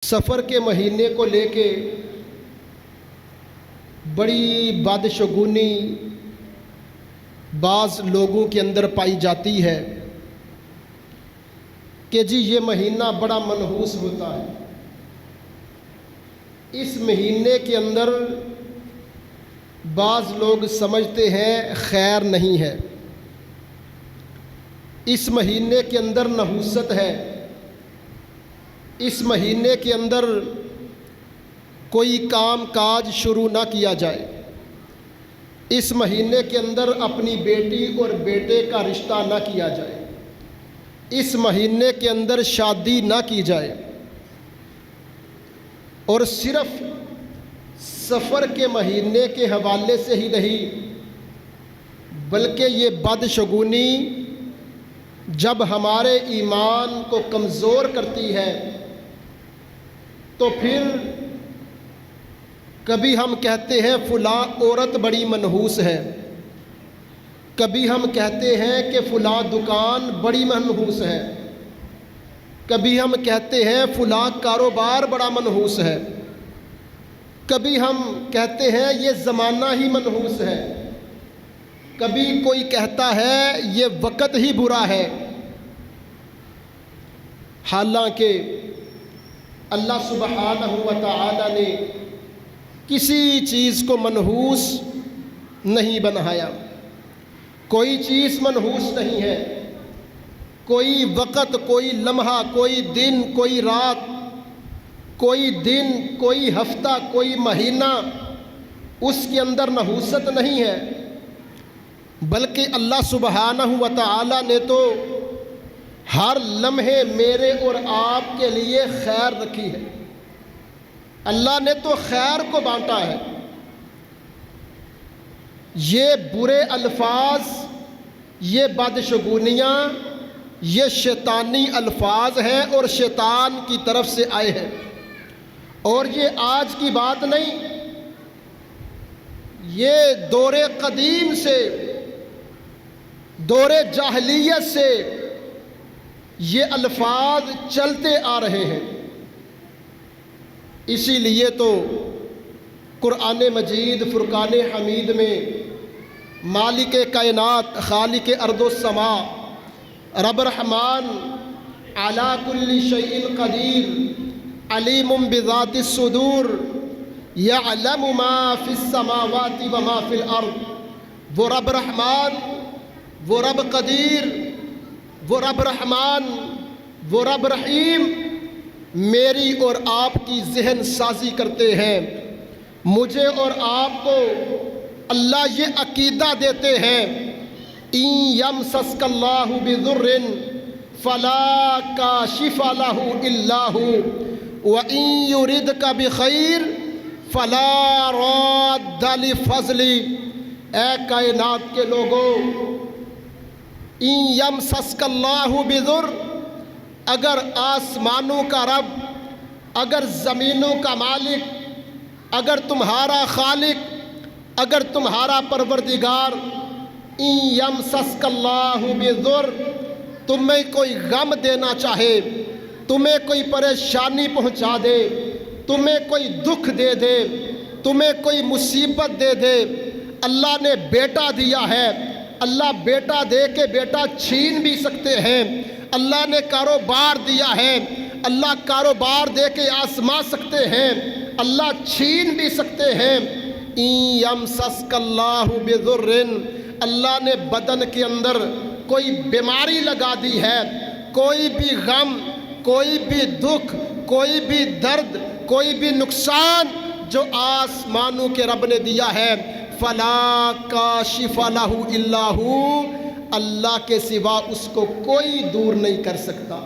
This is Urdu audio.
سفر کے مہینے کو لے کے بڑی بدشگونی بعض لوگوں کے اندر پائی جاتی ہے کہ جی یہ مہینہ بڑا منحوس ہوتا ہے، اس مہینے کے اندر بعض لوگ سمجھتے ہیں خیر نہیں ہے، اس مہینے کے اندر نحوست ہے، اس مہینے کے اندر کوئی کام کاج شروع نہ کیا جائے، اس مہینے کے اندر اپنی بیٹی اور بیٹے کا رشتہ نہ کیا جائے، اس مہینے کے اندر شادی نہ کی جائے، اور صرف سفر کے مہینے کے حوالے سے ہی نہیں بلکہ یہ بدشگونی جب ہمارے ایمان کو کمزور کرتی ہے تو پھر کبھی ہم کہتے ہیں فلاں عورت بڑی منحوس ہے، کبھی ہم کہتے ہیں کہ فلاں دکان بڑی منحوس ہے، کبھی ہم کہتے ہیں فلاں کاروبار بڑا منحوس ہے، کبھی ہم کہتے ہیں یہ زمانہ ہی منحوس ہے، کبھی کوئی کہتا ہے یہ وقت ہی برا ہے۔ حالانکہ اللہ سبحانہ و تعالی نے کسی چیز کو منحوس نہیں بنایا، کوئی چیز منحوس نہیں ہے، کوئی وقت، کوئی لمحہ، کوئی دن، کوئی رات، کوئی دن، کوئی ہفتہ، کوئی مہینہ اس کے اندر نحوست نہیں ہے، بلکہ اللہ سبحانہ و تعالی نے تو ہر لمحے میرے اور آپ کے لیے خیر رکھی ہے، اللہ نے تو خیر کو بانٹا ہے۔ یہ برے الفاظ، یہ بدشگونیاں، یہ شیطانی الفاظ ہیں اور شیطان کی طرف سے آئے ہیں، اور یہ آج کی بات نہیں، یہ دور قدیم سے، دور جاہلیت سے یہ الفاظ چلتے آ رہے ہیں۔ اسی لیے تو قرآن مجید فرقان حمید میں مالک کائنات، خالق ارض و سما، رب رحمان، علی کل شیء قدیر، علیم بذات الصدور، یعلم ما فی السماوات و ما فی الارض، وہ رب رحمان، وہ رب قدیر، وہ رب رحمان، وہ رب رحیم میری اور آپ کی ذہن سازی کرتے ہیں، مجھے اور آپ کو اللہ یہ عقیدہ دیتے ہیں ان یمسسک اللہ بضر فلا کاشف لہ الا ھو وان یردک بخیر فلا راد لفضلہ۔ اے کائنات کے لوگوں، ان یمسسک اللہ بضر، اگر آسمانوں کا رب، اگر زمینوں کا مالک، اگر تمہارا خالق، اگر تمہارا پروردگار ان یمسسک اللہ بضر تمہیں کوئی غم دینا چاہے، تمہیں کوئی پریشانی پہنچا دے، تمہیں کوئی دکھ دے دے، تمہیں کوئی مصیبت دے دے، اللہ نے بیٹا دیا ہے، اللہ بیٹا دے کے بیٹا چھین بھی سکتے ہیں، اللہ نے کاروبار دیا ہے، اللہ کاروبار دے کے آزما سکتے ہیں، اللہ چھین بھی سکتے ہیں۔ ان یمسسک اللہ بضر، اللہ نے بدن کے اندر کوئی بیماری لگا دی ہے، کوئی بھی غم، کوئی بھی دکھ، کوئی بھی درد، کوئی بھی نقصان جو آسمانوں کے رب نے دیا ہے، فلا کاشف لہ الا ھو، اللہ کے سوا اس کو کوئی دور نہیں کر سکتا۔